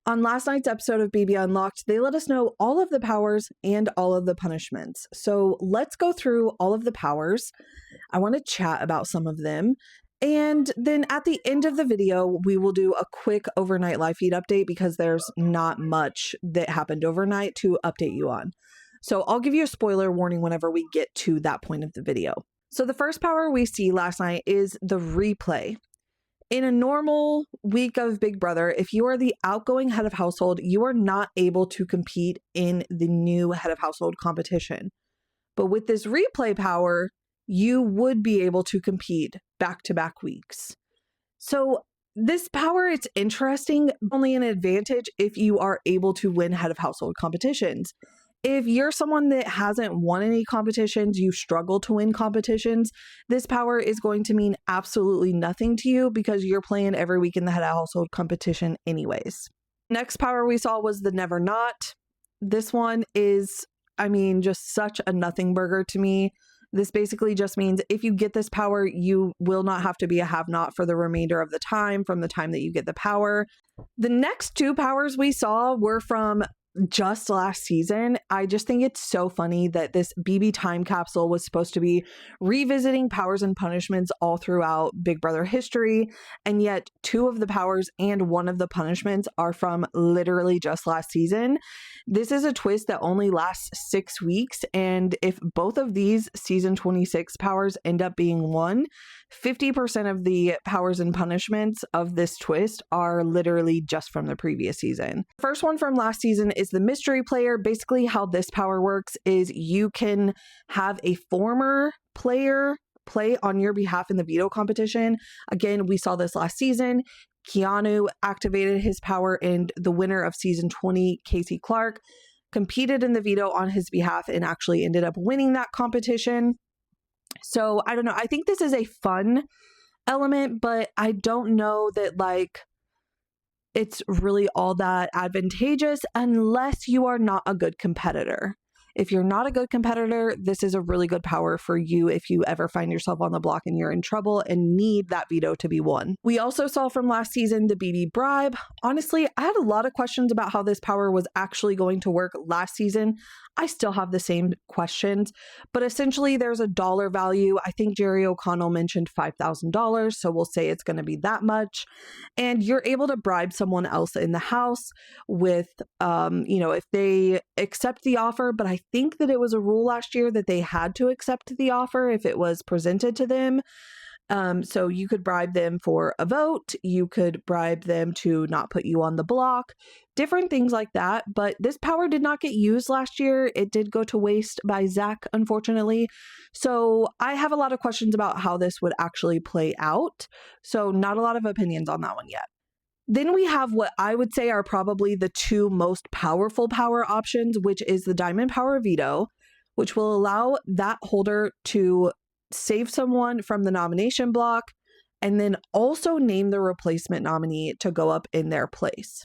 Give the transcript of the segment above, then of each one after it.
On last night's episode of BB Unlocked, they let us know all of the powers and all of the punishments. So let's go through all of the powers. I want to chat about some of them. And then at the end of the video, we will do a quick overnight live feed update because there's not much that happened overnight to update you on. So I'll give you a spoiler warning whenever we get to that point of the video. So the first power we see last night is the replay. In a normal week of Big Brother, if you are the outgoing head of household, you are not able to compete in the new head of household competition. But with this replay power, you would be able to compete back-to-back weeks. So this power, it's interesting, only an advantage if you are able to win head of household competitions. If you're someone that hasn't won any competitions, you struggle to win competitions, this power is going to mean absolutely nothing to you because you're playing every week in the head of household competition anyways. Next power we saw was the never not. This one is, just such a nothing burger to me. This basically just means if you get this power, you will not have to be a have-not for the remainder of the time from the time that you get the power. The next two powers we saw were from just last season. I just think it's so funny that this BB time capsule was supposed to be revisiting powers and punishments all throughout Big Brother history, and yet two of the powers and one of the punishments are from literally just last season. This is a twist that only lasts 6 weeks, and if both of these season 26 powers end up being won, 50% of the powers and punishments of this twist are literally just from the previous season. The first one from last season is the mystery player. Basically how this power works is you can have a former player play on your behalf in the veto competition. Again, we saw this last season. Keanu activated his power and the winner of season 20, Casey Clark, competed in the veto on his behalf and actually ended up winning that competition. So I don't know. I think this is a fun element, but I don't know that it's really all that advantageous unless you are not a good competitor. If you're not a good competitor, this is a really good power for you if you ever find yourself on the block and you're in trouble and need that veto to be won. We also saw from last season the BB bribe. Honestly, I had a lot of questions about how this power was actually going to work last season. I still have the same questions, but essentially there's a dollar value. I think Jerry O'Connell mentioned $5,000, so we'll say it's going to be that much. And you're able to bribe someone else in the house with, if they accept the offer, but I think that it was a rule last year that they had to accept the offer if it was presented to them. So you could bribe them for a vote, you could bribe them to not put you on the block, different things like that. But this power did not get used last year. It did go to waste by Zach, unfortunately. So I have a lot of questions about how this would actually play out. So not a lot of opinions on that one yet. Then we have what I would say are probably the two most powerful power options, which is the diamond power veto, which will allow that holder to save someone from the nomination block and then also name the replacement nominee to go up in their place.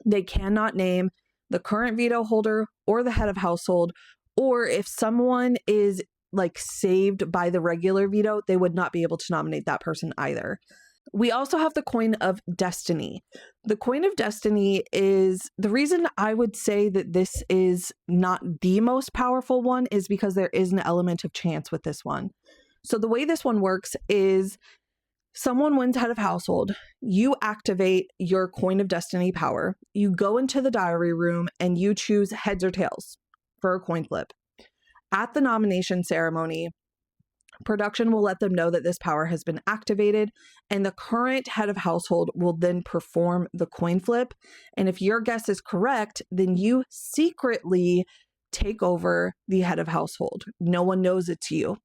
They cannot name the current veto holder or the head of household, or if someone is saved by the regular veto, they would not be able to nominate that person either. We also have the coin of destiny. The coin of destiny is the reason I would say that this is not the most powerful one is because there is an element of chance with this one. So the way this one works is someone wins head of household, you activate your coin of destiny power, you go into the diary room and you choose heads or tails for a coin flip. At the nomination ceremony, production will let them know that this power has been activated, and the current head of household will then perform the coin flip. And if your guess is correct, then you secretly take over the head of household. No one knows it's you.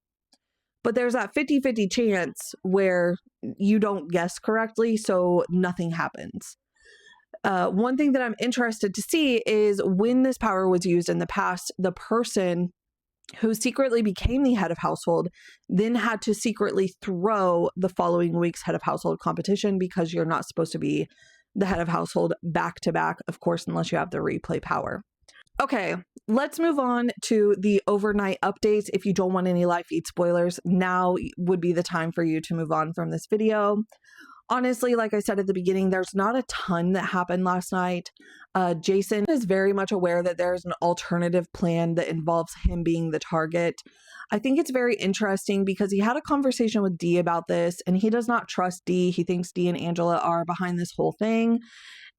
But there's that 50-50 chance where you don't guess correctly, so nothing happens. One thing that I'm interested to see is when this power was used in the past, the person who secretly became the head of household then had to secretly throw the following week's head of household competition because you're not supposed to be the head of household back to back, of course, unless you have the replay power. Okay, let's move on to the overnight updates. If you don't want any live feed spoilers, now would be the time for you to move on from this video. Honestly, like I said at the beginning, there's not a ton that happened last night. Jason is very much aware that there's an alternative plan that involves him being the target. I think it's very interesting because he had a conversation with Dee about this, and he does not trust Dee. He thinks Dee and Angela are behind this whole thing.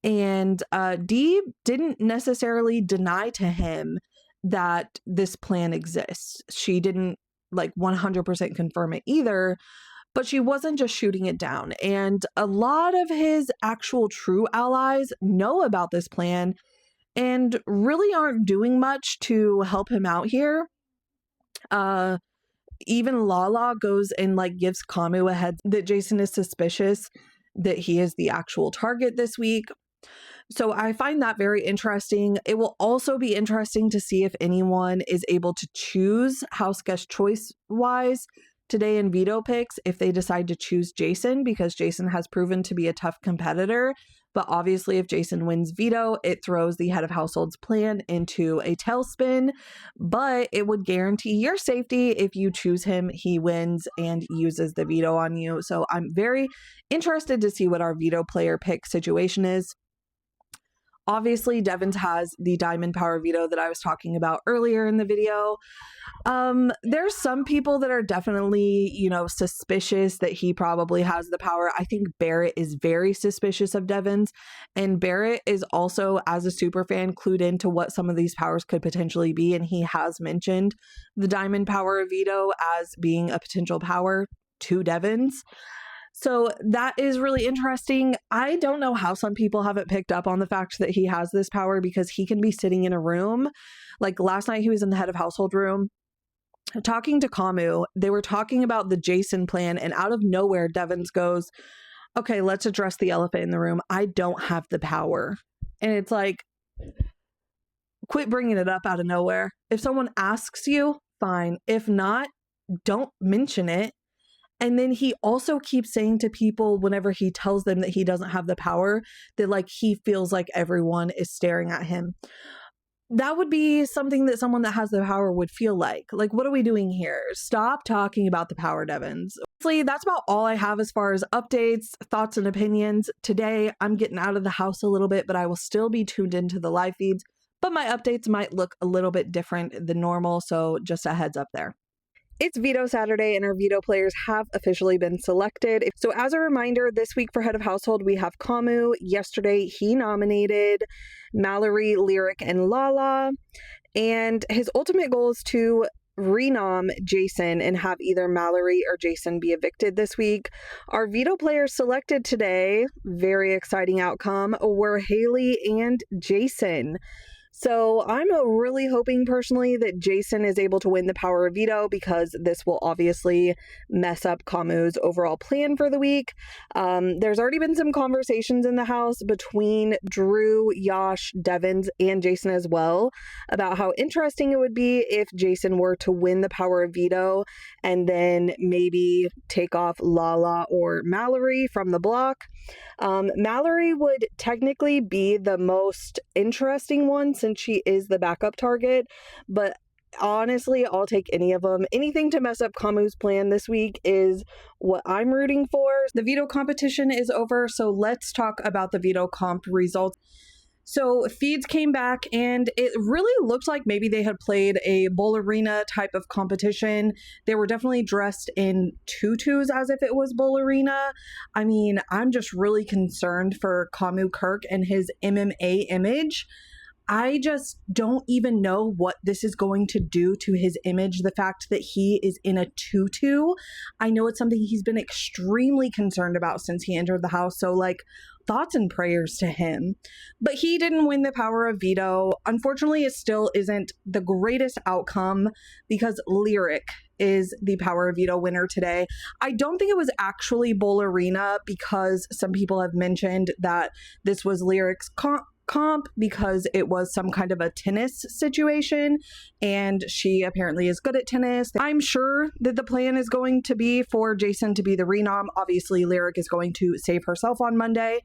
And Dee didn't necessarily deny to him that this plan exists. She didn't 100% confirm it either. But she wasn't just shooting it down. And a lot of his actual true allies know about this plan and really aren't doing much to help him out here. Even Lala goes and gives Kamu a head that Jason is suspicious that he is the actual target this week. So I find that very interesting. It will also be interesting to see if anyone is able to choose house guest choice wise today in veto picks if they decide to choose Jason, because Jason has proven to be a tough competitor. But obviously, if Jason wins veto, it throws the head of household's plan into a tailspin. But it would guarantee your safety if you choose him, he wins and uses the veto on you. So I'm very interested to see what our veto player pick situation is. Obviously, Devins has the diamond power veto that I was talking about earlier in the video. There's some people that are definitely, suspicious that he probably has the power. I think Barrett is very suspicious of Devins, and Barrett is also, as a super fan, clued into what some of these powers could potentially be, and he has mentioned the diamond power veto as being a potential power to Devins. So that is really interesting. I don't know how some people haven't picked up on the fact that he has this power, because he can be sitting in a room. Like last night, he was in the head of household room talking to Kamu. They were talking about the Jason plan, and out of nowhere, Devins goes, okay, let's address the elephant in the room. I don't have the power. And it's like, quit bringing it up out of nowhere. If someone asks you, fine. If not, don't mention it. And then he also keeps saying to people whenever he tells them that he doesn't have the power, that he feels like everyone is staring at him. That would be something that someone that has the power would feel like. What are we doing here? Stop talking about the power, Devins. Honestly, that's about all I have as far as updates, thoughts, and opinions. Today, I'm getting out of the house a little bit, but I will still be tuned into the live feeds. But my updates might look a little bit different than normal, so just a heads up there. It's Veto Saturday, and our veto players have officially been selected. So as a reminder, this week for Head of Household, we have Kamu. Yesterday, he nominated Mallory, Lyric, and Lala. And his ultimate goal is to renom Jason and have either Mallory or Jason be evicted this week. Our veto players selected today, very exciting outcome, were Haley and Jason. So I'm really hoping personally that Jason is able to win the power of veto, because this will obviously mess up Kamu's overall plan for the week. There's already been some conversations in the house between Drew, Yash, Devins, and Jason as well about how interesting it would be if Jason were to win the power of veto and then maybe take off Lala or Mallory from the block. Mallory would technically be the most interesting one since she is the backup target, but honestly, I'll take any of them. Anything to mess up Kamu's plan this week is what I'm rooting for. The veto competition is over, so let's talk about the veto comp results. So feeds came back, and it really looked like maybe they had played a bowl arena type of competition. They were definitely dressed in tutus as if it was bowl arena. I mean, I'm just really concerned for Kamu Kirk and his MMA image. I just don't even know what this is going to do to his image. The fact that he is in a tutu, I know it's something he's been extremely concerned about since he entered the house. So thoughts and prayers to him. But he didn't win the power of veto. Unfortunately, it still isn't the greatest outcome because Lyric is the power of veto winner today. I don't think it was actually bowl arena, because some people have mentioned that this was Lyric's comp because it was some kind of a tennis situation, and she apparently is good at tennis. I'm sure that the plan is going to be for Jason to be the renom. Obviously, Lyric is going to save herself on Monday.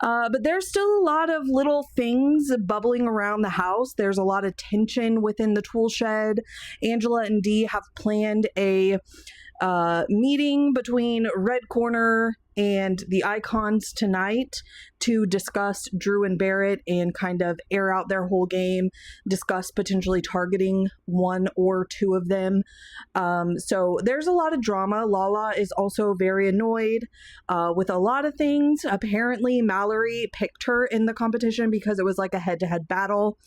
But there's still a lot of little things bubbling around the house. There's a lot of tension within the tool shed. Angela and Dee have planned a meeting between Red Corner, and the Icons tonight to discuss Drew and Barrett and kind of air out their whole game, discuss potentially targeting one or two of them. So there's a lot of drama. Lala is also very annoyed with a lot of things. Apparently, Mallory picked her in the competition because it was like a head-to-head battle.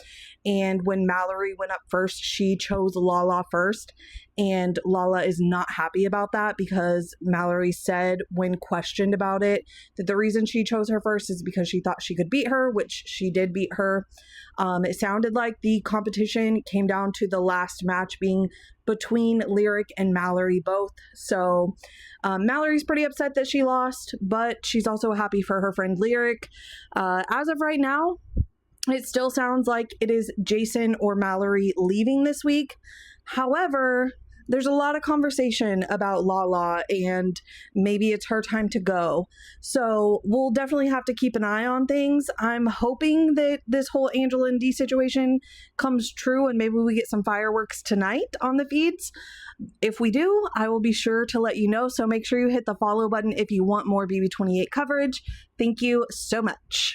And when Mallory went up first, she chose Lala first. And Lala is not happy about that because Mallory said when questioned about it that the reason she chose her first is because she thought she could beat her, which she did beat her. It sounded like the competition came down to the last match being between Lyric and Mallory both. So Mallory's pretty upset that she lost, but she's also happy for her friend Lyric. As of right now, it still sounds like it is Jason or Mallory leaving this week. However, there's a lot of conversation about Lala and maybe it's her time to go. So we'll definitely have to keep an eye on things. I'm hoping that this whole Angela and Dee situation comes true and maybe we get some fireworks tonight on the feeds. If we do, I will be sure to let you know. So make sure you hit the follow button if you want more BB28 coverage. Thank you so much.